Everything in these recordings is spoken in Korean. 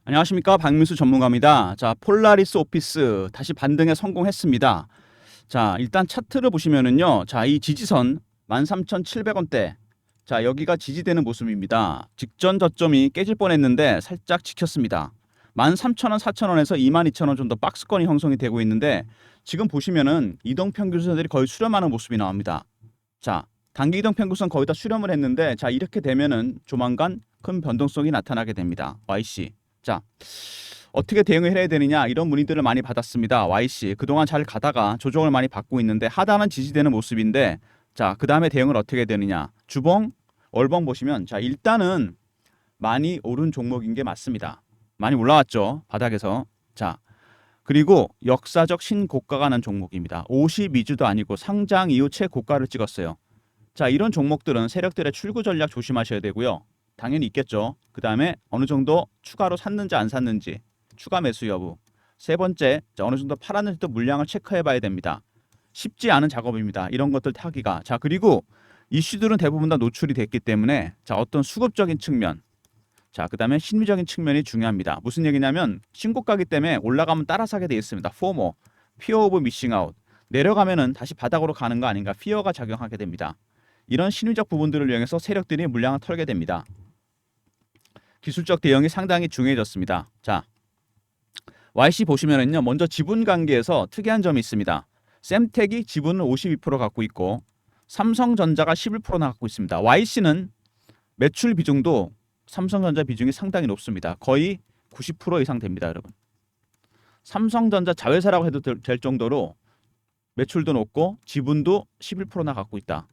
안녕하십니까, 박민수 전문가입니다. 자, 폴라리스 오피스 다시 반등에 성공했습니다. 자, 일단 차트를 보시면은요, 자, 이 지지선 13,700원대, 자, 여기가 지지되는 모습입니다. 직전 저점이 깨질 뻔했는데 살짝 지켰습니다. 13,000원, 4,000원에서 22,000원 정도 박스권이 형성이 되고 있는데, 지금 보시면은 이동평균선들이 거의 수렴하는 모습이 나옵니다. 자, 단기 이동평균선 거의 다 수렴을 했는데, 자, 이렇게 되면은 조만간 큰 변동성이 나타나게 됩니다. YC. 자, 어떻게 대응을 해야 되느냐, 이런 문의들을 많이 받았습니다. YC 그동안 잘 가다가 조정을 많이 받고 있는데 하단은 지지되는 모습인데, 자, 그 다음에 대응을 어떻게 해야 되느냐. 주봉, 월봉 보시면, 자, 일단은 많이 오른 종목인 게 맞습니다. 많이 올라왔죠, 바닥에서. 자, 그리고 역사적 신고가가 난 종목입니다. 52주도 아니고 상장 이후 최고가를 찍었어요. 자, 이런 종목들은 세력들의 출구 전략 조심하셔야 되고요. 당연히 있겠죠. 그 다음에 어느 정도 추가로 샀는지 안 샀는지, 추가 매수 여부. 세 번째, 자, 어느 정도 팔았는지도 물량을 체크해 봐야 됩니다. 쉽지 않은 작업입니다. 이런 것들 타기가. 자, 그리고 이슈들은 대부분 다 노출이 됐기 때문에, 자, 어떤 수급적인 측면, 자, 그 다음에 심리적인 측면이 중요합니다. 무슨 얘기냐면, 신고가기 때문에 올라가면 따라 사게 돼 있습니다. 포모, 피어 오브 미싱 아웃. 내려가면은 다시 바닥으로 가는 거 아닌가, 피어가 작용하게 됩니다. 이런 심리적 부분들을 이용해서 세력들이 물량을 털게 됩니다. 기술적 대응이 상당히 중요해졌습니다. 자, YC 보시면은요, 먼저 지분 관계에서 특이한 점이 있습니다. sem텍이 지분을 52% 갖고 있고 삼성전자가 11%나 갖고 있습니다. YC는 매출 비중도 삼성전자 비중이 상당히 높습니다. 거의 90% 이상 됩니다, 여러분. 삼성전자 자회사라고 해도 될 정도로 매출도 높고 지분도 11%나 갖고 있다.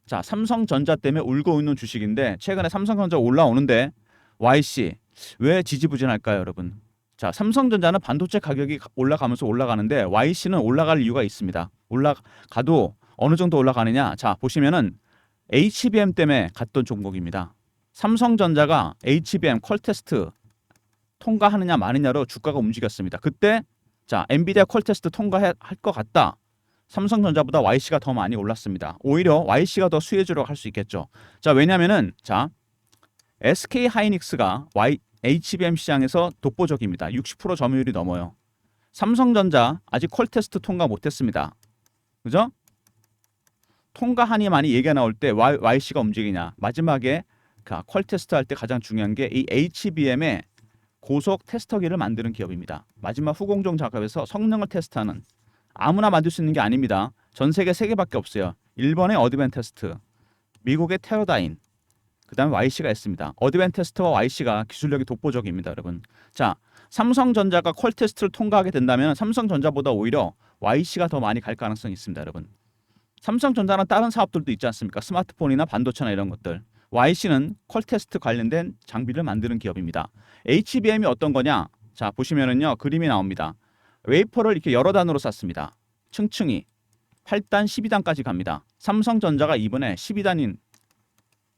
자, 삼성전자 때문에 울고 있는 주식인데, 최근에 삼성전자 올라오는데 YC 왜 지지부진할까요, 여러분? 자, 삼성전자는 반도체 가격이 올라가면서 올라가는데 YC는 올라갈 이유가 있습니다. 올라가도 어느 정도 올라가느냐? 자, 보시면은 HBM 때문에 갔던 종목입니다. 삼성전자가 HBM 퀄테스트 통과하느냐 마느냐로 주가가 움직였습니다. 그때, 자, 엔비디아 퀄테스트 통과할 것 같다. 삼성전자보다 YC가 더 많이 올랐습니다. 오히려 YC가 더 수혜주라고 할 수 있겠죠. 자, 왜냐면은, 자, SK 하이닉스가 HBM 시장에서 독보적입니다. 60% 점유율이 넘어요. 삼성전자 아직 퀄테스트 통과 못했습니다. 그죠? 통과하니 많이 얘기가 나올 때 YC가 움직이냐. 마지막에 퀄테스트 할 때 가장 중요한 게 이 HBM의 고속 테스터기를 만드는 기업입니다. 마지막 후공정 작업에서 성능을 테스트하는, 아무나 만들 수 있는 게 아닙니다. 전 세계 3개밖에 없어요. 일본의 어드밴테스트, 미국의 테러다인, 그 다음에 YC가 있습니다. 어드밴테스트와 YC가 기술력이 독보적입니다, 여러분. 자, 삼성전자가 퀄테스트를 통과하게 된다면 삼성전자보다 오히려 YC가 더 많이 갈 가능성이 있습니다, 여러분. 삼성전자는 다른 사업들도 있지 않습니까? 스마트폰이나 반도체나 이런 것들. YC는 퀄테스트 관련된 장비를 만드는 기업입니다. HBM이 어떤 거냐? 자, 보시면은요, 그림이 나옵니다. 웨이퍼를 이렇게 여러 단으로 쌌습니다. 층층이 8단, 12단까지 갑니다. 삼성전자가 이번에 12단인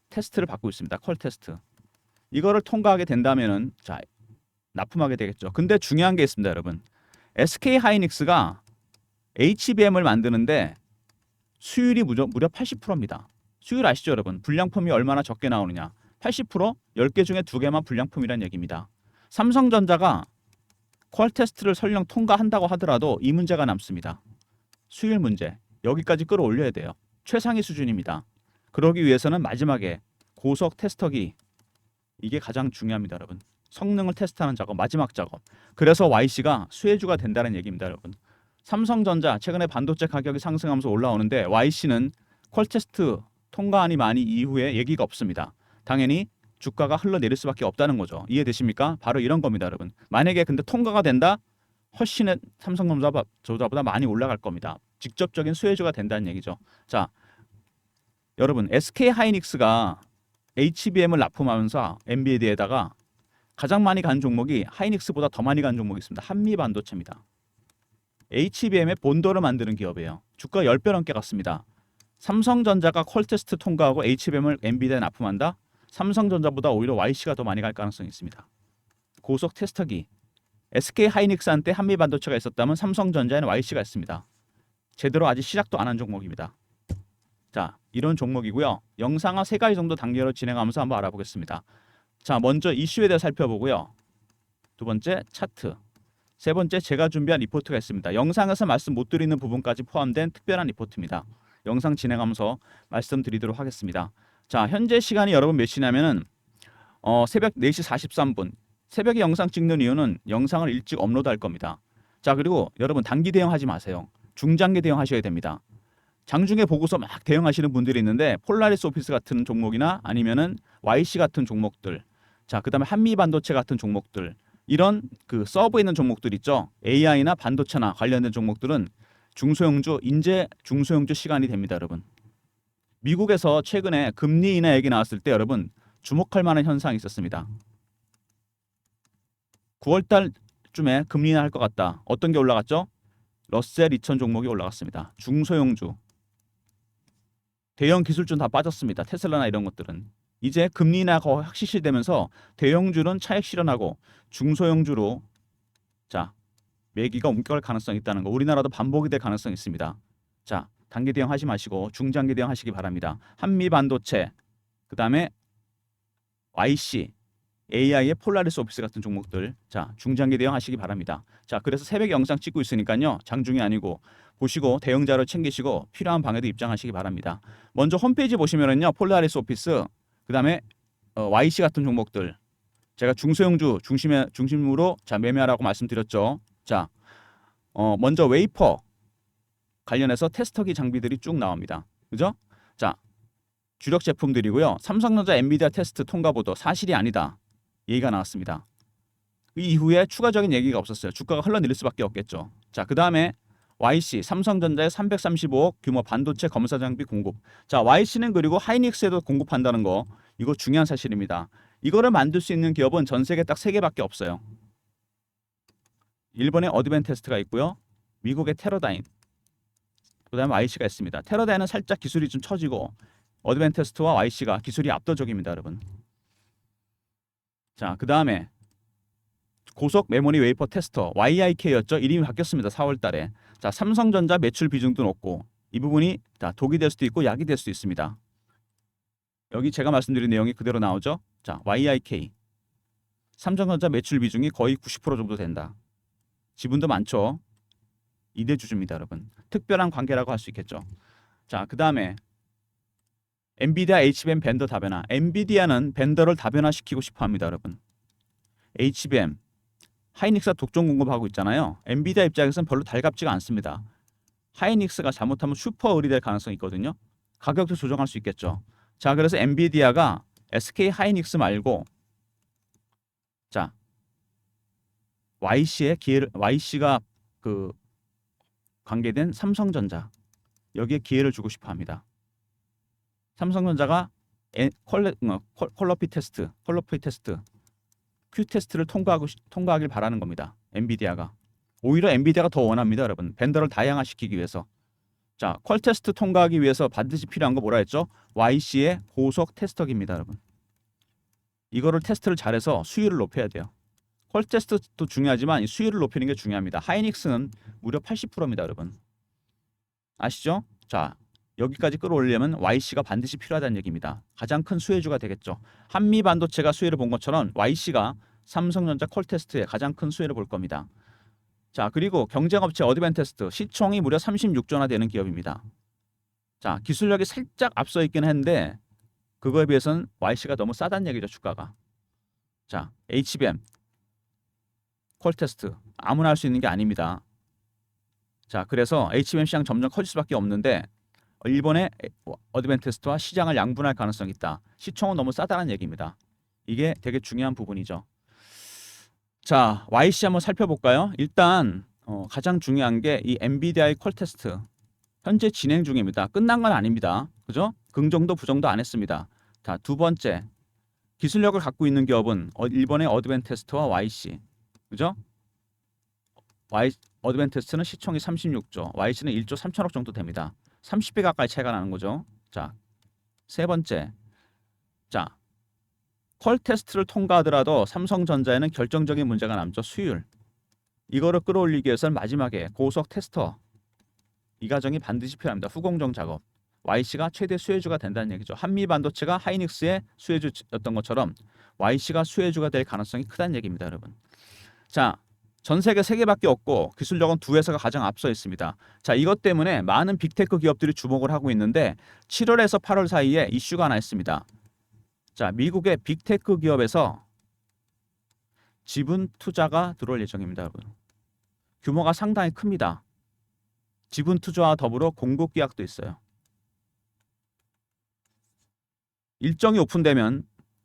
테스트를 받고 있습니다. 퀄 테스트. 이거를 통과하게 된다면은, 자, 납품하게 되겠죠. 근데 중요한 게 있습니다, 여러분. SK 하이닉스가 HBM을 만드는데 수율이 무려 80%입니다. 수율 아시죠, 여러분? 불량품이 얼마나 적게 나오느냐. 80%? 10개 중에 2개만 불량품이란 얘기입니다. 삼성전자가 퀄 테스트를 설령 통과한다고 하더라도 이 문제가 남습니다. 수율 문제. 여기까지 끌어올려야 돼요. 최상위 수준입니다. 그러기 위해서는 마지막에 고속 테스터기, 이게 가장 중요합니다, 여러분. 성능을 테스트하는 작업, 마지막 작업. 그래서 YC가 수혜주가 된다는 얘기입니다, 여러분. 삼성전자 최근에 반도체 가격이 상승하면서 올라오는데 YC는 퀄테스트 통과하니 많이 이후에 얘기가 없습니다. 당연히 주가가 흘러내릴 수밖에 없다는 거죠. 이해되십니까? 바로 이런 겁니다, 여러분. 만약에 근데 통과가 된다? 훨씬 삼성전자보다 많이 올라갈 겁니다. 직접적인 수혜주가 된다는 얘기죠. 자, 여러분, SK 하이닉스가 HBM을 납품하면서 엔비디아에다가 가장 많이 간 종목이 하이닉스보다 더 많이 간 종목이 있습니다. 한미반도체입니다. HBM의 본도를 만드는 기업이에요. 주가 10배 넘게 갔습니다. 삼성전자가 퀄테스트 통과하고 HBM을 엔비디아에 납품한다? 삼성전자보다 오히려 YC가 더 많이 갈 가능성이 있습니다. 고속 테스터기. SK 하이닉스한테 한미반도체가 있었다면 삼성전자에는 YC가 있습니다. 제대로 아직 시작도 안 한 종목입니다. 자, 이런 종목이고요. 영상화 3가지 정도 단계로 진행하면서 한번 알아보겠습니다. 자, 먼저 이슈에 대해 살펴보고요. 두 번째 차트, 세 번째 제가 준비한 리포트가 있습니다. 영상에서 말씀 못 드리는 부분까지 포함된 특별한 리포트입니다. 영상 진행하면서 말씀드리도록 하겠습니다. 자, 현재 시간이 여러분 몇 시냐면은 새벽 4시 43분. 새벽에 영상 찍는 이유는 영상을 일찍 업로드할 겁니다. 자, 그리고 여러분 단기 대응하지 마세요. 중장기 대응하셔야 됩니다. 장중에 보고서 막 대응하시는 분들이 있는데 폴라리스 오피스 같은 종목이나 아니면은 YC 같은 종목들, 자, 그다음에 한미 반도체 같은 종목들, 이런 그 서브에 있는 종목들 있죠. AI나 반도체나 관련된 종목들은 중소형주 인재 중소형주 시간이 됩니다, 여러분. 미국에서 최근에 금리 인하 얘기 나왔을 때 여러분 주목할 만한 현상이 있었습니다. 9월 달쯤에 금리 인하 할 것 같다. 어떤 게 올라갔죠? 러셀 2000 종목이 올라갔습니다. 중소형주, 대형 기술주는 다 빠졌습니다. 테슬라나 이런 것들은. 이제 금리 인하가 확실시되면서 대형주는 차익 실현하고 중소형주로 자, 매기가 옮겨갈 가능성이 있다는 거. 우리나라도 반복이 될 가능성이 있습니다. 자, 단기 대응하지 마시고 중장기 대응하시기 바랍니다. 한미 반도체, 그다음에 YC, AI의 폴라리스 오피스 같은 종목들, 자, 중장기 대응하시기 바랍니다. 자, 그래서 새벽에 영상 찍고 있으니까요. 장중이 아니고 보시고 대응 자료 챙기시고 필요한 방에도 입장하시기 바랍니다. 먼저 홈페이지 보시면은요. 폴라리스 오피스, 그다음에 YC 같은 종목들, 제가 중소형주 중심으로 자, 매매하라고 말씀드렸죠. 자, 먼저 웨이퍼 관련해서 테스터기 장비들이 쭉 나옵니다. 그죠? 자, 주력 제품들이고요. 삼성전자 엔비디아 테스트 통과 보도 사실이 아니다. 얘기가 나왔습니다. 이 이후에 추가적인 얘기가 없었어요. 주가가 흘러내릴 수밖에 없겠죠. 자, 그다음에 YC 삼성전자의 335억 규모 반도체 검사 장비 공급. 자, YC는 그리고 하이닉스에도 공급한다는 거, 이거 중요한 사실입니다. 이거를 만들 수 있는 기업은 전 세계 딱 3개밖에 없어요. 일본의 어드밴테스트가 있고요. 미국의 테러다인, 그다음에 YC가 있습니다. 테러다인은 살짝 기술이 좀 처지고 어드밴테스트와 YC가 기술이 압도적입니다, 여러분. 자, 그다음에 고속 메모리 웨이퍼 테스터 YIK였죠. 이름이 바뀌었습니다. 4월 달에. 자, 삼성전자 매출 비중도 높고 이 부분이 자, 독이 될 수도 있고 약이 될 수도 있습니다. 여기 제가 말씀드린 내용이 그대로 나오죠. 자, YIK 삼성전자 매출 비중이 거의 90% 정도 된다. 지분도 많죠. 2대 주주입니다, 여러분. 특별한 관계라고 할 수 있겠죠. 자, 그다음에 엔비디아 HBM 벤더 다변화. 엔비디아는 벤더를 다변화시키고 싶어 합니다, 여러분. HBM 하이닉스가 독점 공급하고 있잖아요. 엔비디아 입장에서는 별로 달갑지가 않습니다. 하이닉스가 잘못하면 슈퍼 의리될 가능성이 있거든요. 가격도 조정할 수 있겠죠. 자, 그래서 엔비디아가 SK 하이닉스 말고 자, YC가 그 관계된 삼성전자, 여기에 기회를 주고 싶어 합니다. 삼성전자가 퀄러피 테스트, Q 테스트를 통과하길 바라는 겁니다. 엔비디아가. 오히려 엔비디아가 더 원합니다, 여러분. 벤더를 다양화시키기 위해서. 자, 퀄 테스트 통과하기 위해서 반드시 필요한 거 뭐라 했죠? YC의 고속 테스터기입니다, 여러분. 이거를 테스트를 잘해서 수율을 높여야 돼요. 퀄 테스트도 중요하지만 이 수율을 높이는 게 중요합니다. 하이닉스는 무려 80%입니다, 여러분. 아시죠? 자, 여기까지 끌어올리려면 YC가 반드시 필요하다는 얘기입니다. 가장 큰 수혜주가 되겠죠. 한미 반도체가 수혜를 본 것처럼 YC가 삼성전자 퀄 테스트에 가장 큰 수혜를 볼 겁니다. 자, 그리고 경쟁업체 어드밴테스트 시총이 무려 36조나 되는 기업입니다. 자, 기술력이 살짝 앞서 있긴 했는데 그거에 비해서는 YC가 너무 싸다는 얘기죠, 주가가. 자, HBM 퀄 테스트 아무나 할 수 있는 게 아닙니다. 자, 그래서 HBM 시장 점점 커질 수밖에 없는데 일본의 어드밴테스트와 시장을 양분할 가능성이 있다. 시총은 너무 싸다는 얘기입니다. 이게 되게 중요한 부분이죠. 자, YC 한번 살펴볼까요? 일단 가장 중요한 게 이 엔비디아의 퀄 테스트 현재 진행 중입니다. 끝난 건 아닙니다. 그죠? 긍정도 부정도 안 했습니다. 자, 두 번째 기술력을 갖고 있는 기업은 일본의 어드밴테스트와 YC, 그죠? 어드밴테스트는 시총이 36조, YC는 1조 3천억 정도 됩니다. 30배 가까이 차이가 나는 거죠. 자, 세 번째, 자, 퀄 테스트를 통과하더라도 삼성전자에는 결정적인 문제가 남죠. 수율. 이거를 끌어올리기 위해서는 마지막에 고속 테스터 이 과정이 반드시 필요합니다. 후공정 작업. YC가 최대 수혜주가 된다는 얘기죠. 한미 반도체가 하이닉스의 수혜주였던 것처럼 YC가 수혜주가 될 가능성이 크다는 얘기입니다, 여러분. 자, 전 세계 3개밖에 없고 기술력은 2회사가 가장 앞서 있습니다. 자, 이것 때문에 많은 빅테크 기업들이 주목을 하고 있는데 7월에서 8월 사이에 이슈가 하나 있습니다. 자, 미국의 빅테크 기업에서 지분 투자가 들어올 예정입니다, 여러분. 규모가 상당히 큽니다. 지분 투자와 더불어 공급 계약도 있어요. 일정이 오픈되면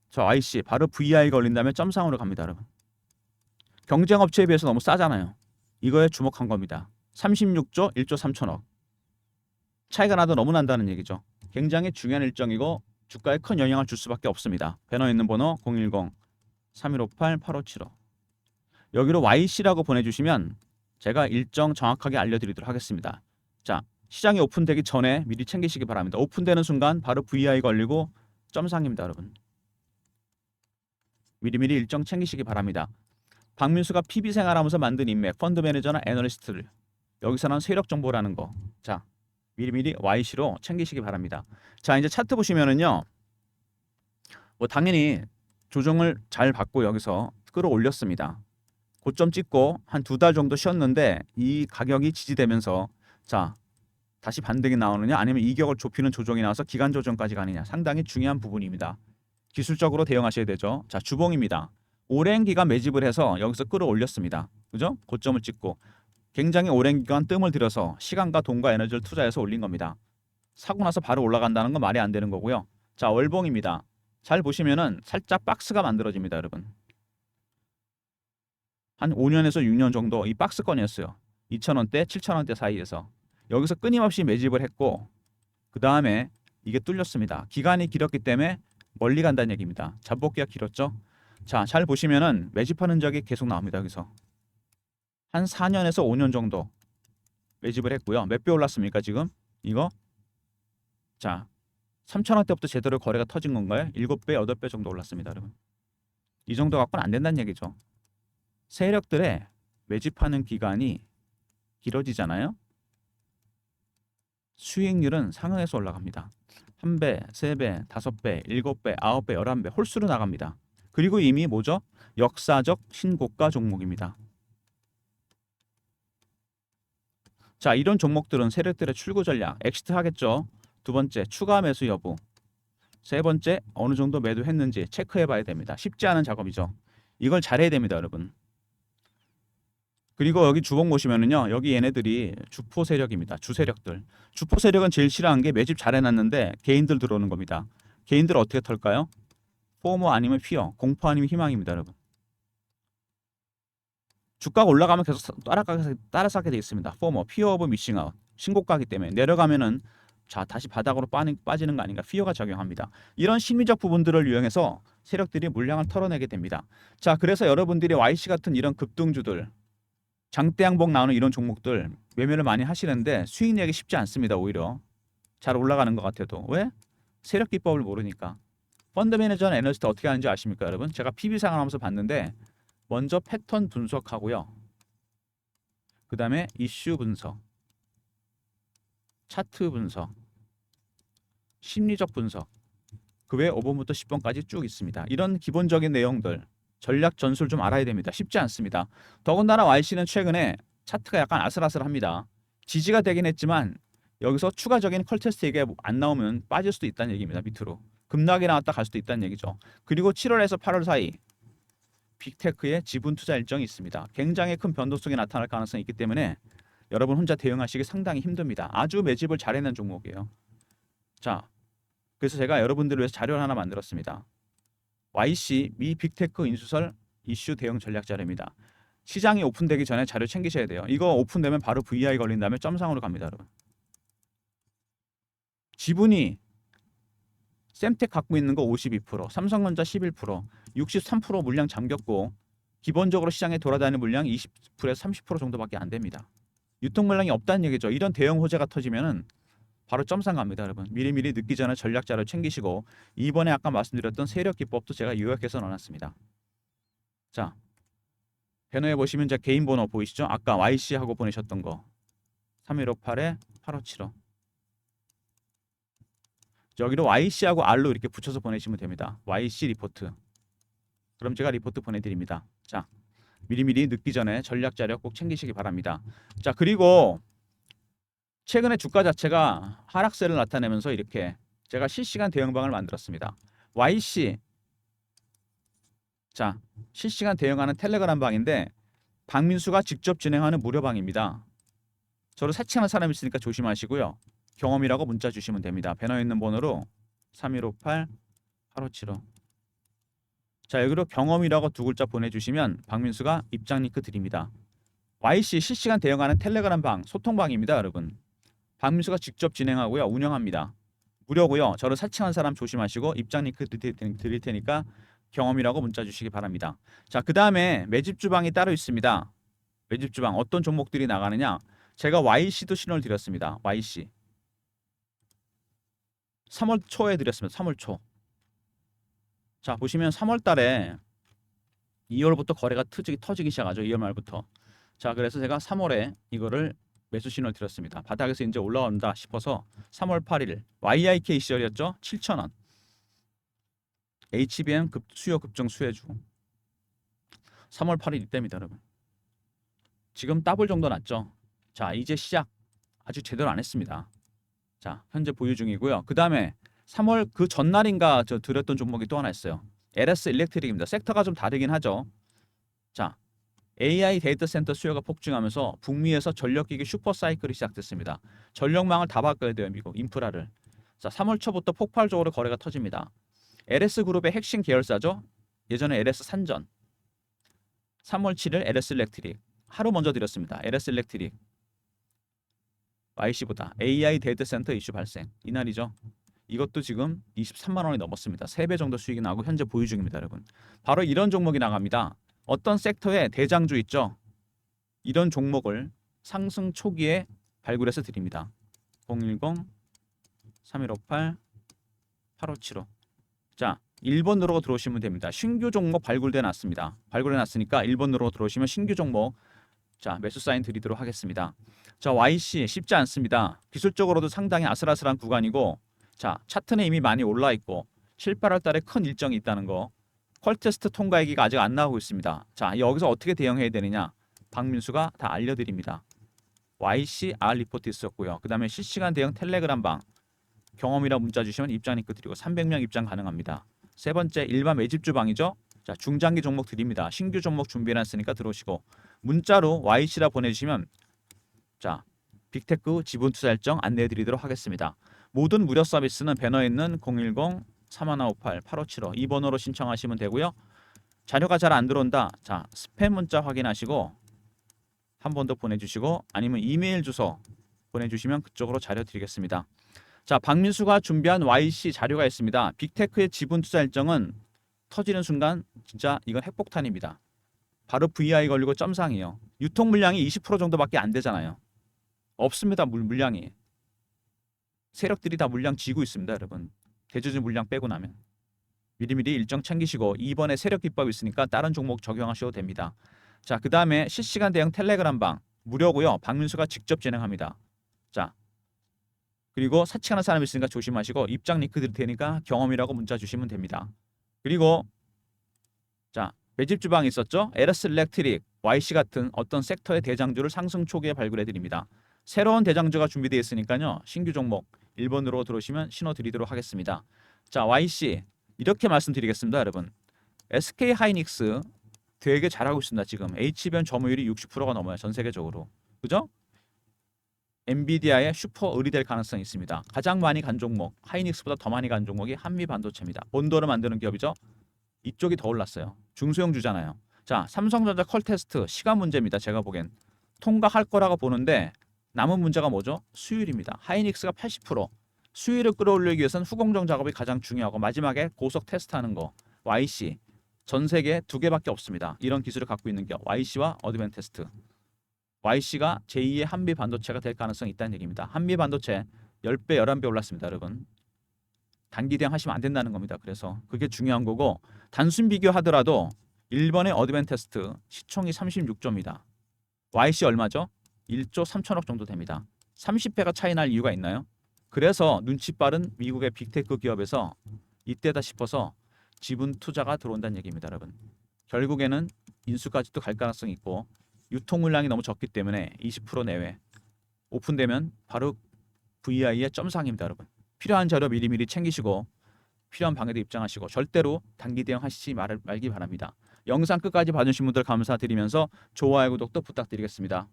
저 IC 바로 VI 걸린다면 점상으로 갑니다, 여러분. 경쟁 업체에 비해서 너무 싸잖아요. 이거에 주목한 겁니다. 36조 1조 3천억. 차이가 나도 너무 난다는 얘기죠. 굉장히 중요한 일정이고 주가에 큰 영향을 줄 수밖에 없습니다. 배너에 있는 번호 010-3158-8575. 여기로 YC라고 보내주시면 제가 일정 정확하게 알려드리도록 하겠습니다. 자, 시장이 오픈되기 전에 미리 챙기시기 바랍니다. 오픈되는 순간 바로 VI 걸리고 점상입니다, 여러분. 미리미리 일정 챙기시기 바랍니다. 박민수가 PB생활하면서 만든 인맥, 펀드 매니저나 애널리스트를 여기서는 세력 정보라는 거. 자, 미리미리 YC로 챙기시기 바랍니다. 자, 이제 차트 보시면은요. 뭐 당연히 조정을 잘 받고 여기서 끌어올렸습니다. 고점 찍고 한 2달 정도 쉬었는데 이 가격이 지지되면서 자, 다시 반등이 나오느냐 아니면 이격을 좁히는 조정이 나와서 기간 조정까지 가느냐 상당히 중요한 부분입니다. 기술적으로 대응하셔야 되죠. 자, 주봉입니다. 오랜 기간 매집을 해서 여기서 끌어올렸습니다. 그죠? 고점을 찍고 굉장히 오랜 기간 뜸을 들여서 시간과 돈과 에너지를 투자해서 올린 겁니다. 사고 나서 바로 올라간다는 건 말이 안 되는 거고요. 자, 월봉입니다. 잘 보시면은 살짝 박스가 만들어집니다, 여러분. 한 5년에서 6년 정도 이 박스권이었어요. 2,000원대, 7,000원대 사이에서. 여기서 끊임없이 매집을 했고 그 다음에 이게 뚫렸습니다. 기간이 길었기 때문에 멀리 간다는 얘기입니다. 잡복기가 길었죠. 자, 잘 보시면은 매집하는 적이 계속 나옵니다. 여기서 한 4년에서 5년 정도 매집을 했고요. 몇 배 올랐습니까 지금? 이거 자 3,000원대부터 제대로 거래가 터진 건가요? 7배, 8배 정도 올랐습니다, 여러분. 이 정도 갖고는 안 된다는 얘기죠. 세력들의 매집하는 기간이 길어지잖아요. 수익률은 상향해서 올라갑니다. 1배, 3배, 5배, 7배, 9배, 11배 홀수로 나갑니다. 그리고 이미 뭐죠? 역사적 신고가 종목입니다. 자, 이런 종목들은 세력들의 출구 전략, 엑시트 하겠죠. 두 번째, 추가 매수 여부. 세 번째, 어느 정도 매도했는지 체크해 봐야 됩니다. 쉽지 않은 작업이죠. 이걸 잘해야 됩니다, 여러분. 그리고 여기 주봉 보시면은요. 여기 얘네들이 주포 세력입니다. 주 세력들. 주포 세력은 제일 싫어하는 게 매집 잘 해놨는데 개인들 들어오는 겁니다. 개인들 어떻게 털까요? 포모 아니면 피어, 공포 아니면 희망입니다, 여러분. 주가가 올라가면 계속 따라가게 돼 있습니다. 포모, 피어 오브 미싱 아웃. 신고가기 때문에 내려가면은 자, 다시 바닥으로 빠지는 거 아닌가 피어가 작용합니다. 이런 심리적 부분들을 이용해서 세력들이 물량을 털어내게 됩니다. 자, 그래서 여러분들이 YC 같은 이런 급등주들 장대양봉 나오는 이런 종목들 매매를 많이 하시는데 수익 내기 쉽지 않습니다. 오히려 잘 올라가는 것 같아도 왜? 세력 기법을 모르니까. 펀드 매니저나 애널리스트 어떻게 하는지 아십니까, 여러분? 제가 PB 상황하면서 봤는데 먼저 패턴 분석하고요. 그 다음에 이슈 분석, 차트 분석, 심리적 분석, 그 외에 5번부터 10번까지 쭉 있습니다. 이런 기본적인 내용들 전략 전술 좀 알아야 됩니다. 쉽지 않습니다. 더군다나 YC는 최근에 차트가 약간 아슬아슬합니다. 지지가 되긴 했지만 여기서 추가적인 컬 테스트 얘기가 안 나오면 빠질 수도 있다는 얘기입니다. 밑으로. 급락이 나왔다 갈 수도 있다는 얘기죠. 그리고 7월에서 8월 사이 빅테크의 지분 투자 일정이 있습니다. 굉장히 큰 변동성이 나타날 가능성이 있기 때문에 여러분 혼자 대응하시기 상당히 힘듭니다. 아주 매집을 잘해낸 종목이에요. 자, 그래서 제가 여러분들을 위해서 자료를 하나 만들었습니다. YC 미 빅테크 인수설 이슈 대응 전략 자료입니다. 시장이 오픈되기 전에 자료 챙기셔야 돼요. 이거 오픈되면 바로 VI 걸린 다음에 점상으로 갑니다, 여러분. 지분이 샘텍 갖고 있는 거 52%, 삼성전자 11%, 63% 물량 잠겼고 기본적으로 시장에 돌아다니는 물량 20%에서 30% 정도밖에 안 됩니다. 유통 물량이 없다는 얘기죠. 이런 대형 호재가 터지면은 바로 점상 갑니다, 여러분. 미리미리 늦기 전에 전략 자료 챙기시고 이번에 아까 말씀드렸던 세력 기법도 제가 요약해서 넣어놨습니다. 자, 배너에 보시면 제 개인 번호 보이시죠? 아까 YC 하고 보내셨던 거 3158에 8575. 여기로 YC하고 R로 이렇게 붙여서 보내시면 됩니다. YC 리포트. 그럼 제가 리포트 보내드립니다. 자, 미리미리 늦기 전에 전략 자료 꼭 챙기시기 바랍니다. 자, 그리고 최근에 주가 자체가 하락세를 나타내면서 이렇게 제가 실시간 대응방을 만들었습니다. YC, 자, 실시간 대응하는 텔레그램 방인데 박민수가 직접 진행하는 무료방입니다. 저를 사칭하는 사람이 있으니까 조심하시고요. 경험이라고 문자 주시면 됩니다. 배너에 있는 번호로 3158-8575. 자, 여기로 경험이라고 두 글자 보내주시면 박민수가 입장 링크 드립니다. YC 실시간 대응하는 텔레그램 방, 소통방입니다, 여러분. 박민수가 직접 진행하고요, 운영합니다. 무료고요. 저를 사칭한 사람 조심하시고 입장 링크 드릴 테니까 경험이라고 문자 주시기 바랍니다. 자, 그 다음에 매집 주방이 따로 있습니다. 매집 주방 어떤 종목들이 나가느냐? 제가 YC도 신호를 드렸습니다. YC 3월 초에 드렸습니다. 3월 초. 자, 보시면 3월 달에 2월부터 거래가 터지기 시작하죠. 2월 말부터. 자, 그래서 제가 3월에 이거를 매수 신호를 드렸습니다. 바닥에서 이제 올라온다 싶어서 3월 8일 YIK 시절이었죠. 7,000원. HBM 수요 급등 수혜주. 3월 8일 이때입니다, 여러분. 지금 더블 정도 났죠. 자, 이제 시작. 아직 제대로 안 했습니다. 자, 현재 보유 중이고요. 그 다음에 3월 그 전날인가 저 드렸던 종목이 또 하나 있어요. LS 일렉트릭입니다. 섹터가 좀 다르긴 하죠. 자, AI 데이터 센터 수요가 폭증하면서 북미에서 전력기기 슈퍼사이클이 시작됐습니다. 전력망을 다 바꿔야 돼요, 미국 인프라를. 자, 3월 초부터 폭발적으로 거래가 터집니다. LS 그룹의 핵심 계열사죠. 예전에 LS 산전. 3월 7일 LS 일렉트릭. 하루 먼저 드렸습니다. LS 일렉트릭. YC보다 AI 데이터 센터 이슈 발생. 이날이죠. 이것도 지금 23만 원이 넘었습니다. 3배 정도 수익이 나고 현재 보유 중입니다, 여러분. 바로 이런 종목이 나갑니다. 어떤 섹터에 대장주 있죠. 이런 종목을 상승 초기에 발굴해서 드립니다. 010-3158-8575. 자, 1번 누르고 들어오시면 됩니다. 신규 종목 발굴돼 놨습니다. 발굴해 놨으니까 1번 누르고 들어오시면 신규 종목 자, 매수 사인 드리도록 하겠습니다. 자, YC 쉽지 않습니다. 기술적으로도 상당히 아슬아슬한 구간이고 자, 차트는 이미 많이 올라 있고 7, 8월 달에 큰 일정이 있다는 거. 퀄테스트 통과 얘기가 아직 안 나오고 있습니다. 자, 여기서 어떻게 대응해야 되느냐? 박민수가 다 알려드립니다. YC R 리포트 있었고요. 그 다음에 실시간 대응 텔레그램 방 경험이라 문자 주시면 입장 링크 드리고 300명 입장 가능합니다. 세 번째 일반 매집 주방이죠. 자, 중장기 종목 드립니다. 신규 종목 준비해놨으니까 들어오시고 문자로 YC라 보내주시면 자, 빅테크 지분 투자 일정 안내해드리도록 하겠습니다. 모든 무료 서비스는 배너에 있는 010-3158-8575 이 번호로 신청하시면 되고요. 자료가 잘 안 들어온다. 자, 스팸 문자 확인하시고 한 번 더 보내주시고 아니면 이메일 주소 보내주시면 그쪽으로 자료 드리겠습니다. 자, 박민수가 준비한 YC 자료가 있습니다. 빅테크의 지분 투자 일정은 터지는 순간 진짜 이건 핵폭탄입니다. 바로 VI 걸리고 점상이에요. 유통 물량이 20% 정도밖에 안 되잖아요. 없습니다. 물량이. 세력들이 다 물량 쥐고 있습니다, 여러분. 대주주 물량 빼고 나면. 미리미리 일정 챙기시고 이번에 세력 기법이 있으니까 다른 종목 적용하셔도 됩니다. 자, 그 다음에 실시간 대응 텔레그램 방 무료고요. 박민수가 직접 진행합니다. 자, 그리고 사칭하는 사람이 있으니까 조심하시고 입장 링크 드릴 테니까 경험이라고 문자 주시면 됩니다. 그리고 자, 매집 주방이 있었죠. LS 일렉트릭, YC 같은 어떤 섹터의 대장주를 상승 초기에 발굴해 드립니다. 새로운 대장주가 준비되어 있으니까요. 신규 종목 1번으로 들어오시면 신호 드리도록 하겠습니다. 자, YC 이렇게 말씀드리겠습니다, 여러분. SK 하이닉스 되게 잘하고 있습니다. 지금 HBM 점유율이 60%가 넘어요. 전 세계적으로. 그죠? 엔비디아의 슈퍼 의리될 가능성이 있습니다. 가장 많이 간 종목, 하이닉스보다 더 많이 간 종목이 한미반도체입니다. 본도를 만드는 기업이죠. 이쪽이 더 올랐어요. 중소형주잖아요. 자, 삼성전자 퀄테스트 시간 문제입니다. 제가 보기엔 통과할 거라고 보는데 남은 문제가 뭐죠? 수율입니다. 하이닉스가 80%. 수율을 끌어올리기 위해서는 후공정 작업이 가장 중요하고 마지막에 고속 테스트하는 거. YC 전 세계에 2개밖에 없습니다. 이런 기술을 갖고 있는 기업 YC와 어드밴테스트. YC가 제2의 한미 반도체가 될 가능성이 있다는 얘기입니다. 한미 반도체 10배, 11배 올랐습니다, 여러분. 단기 대응하시면 안 된다는 겁니다. 그래서 그게 중요한 거고 단순 비교하더라도 일본의 어드밴테스트 시총이 36조입니다. YC 얼마죠? 1조 3천억 정도 됩니다. 30배가 차이 날 이유가 있나요? 그래서 눈치 빠른 미국의 빅테크 기업에서 이때다 싶어서 지분 투자가 들어온다는 얘기입니다, 여러분. 결국에는 인수까지도 갈 가능성이 있고 유통 물량이 너무 적기 때문에 20% 내외 오픈되면 바로 VI의 점상입니다, 여러분. 필요한 자료 미리미리 챙기시고 필요한 방에도 입장하시고 절대로 단기 대응하시지 말기 바랍니다. 영상 끝까지 봐주신 분들 감사드리면서 좋아요, 구독도 부탁드리겠습니다.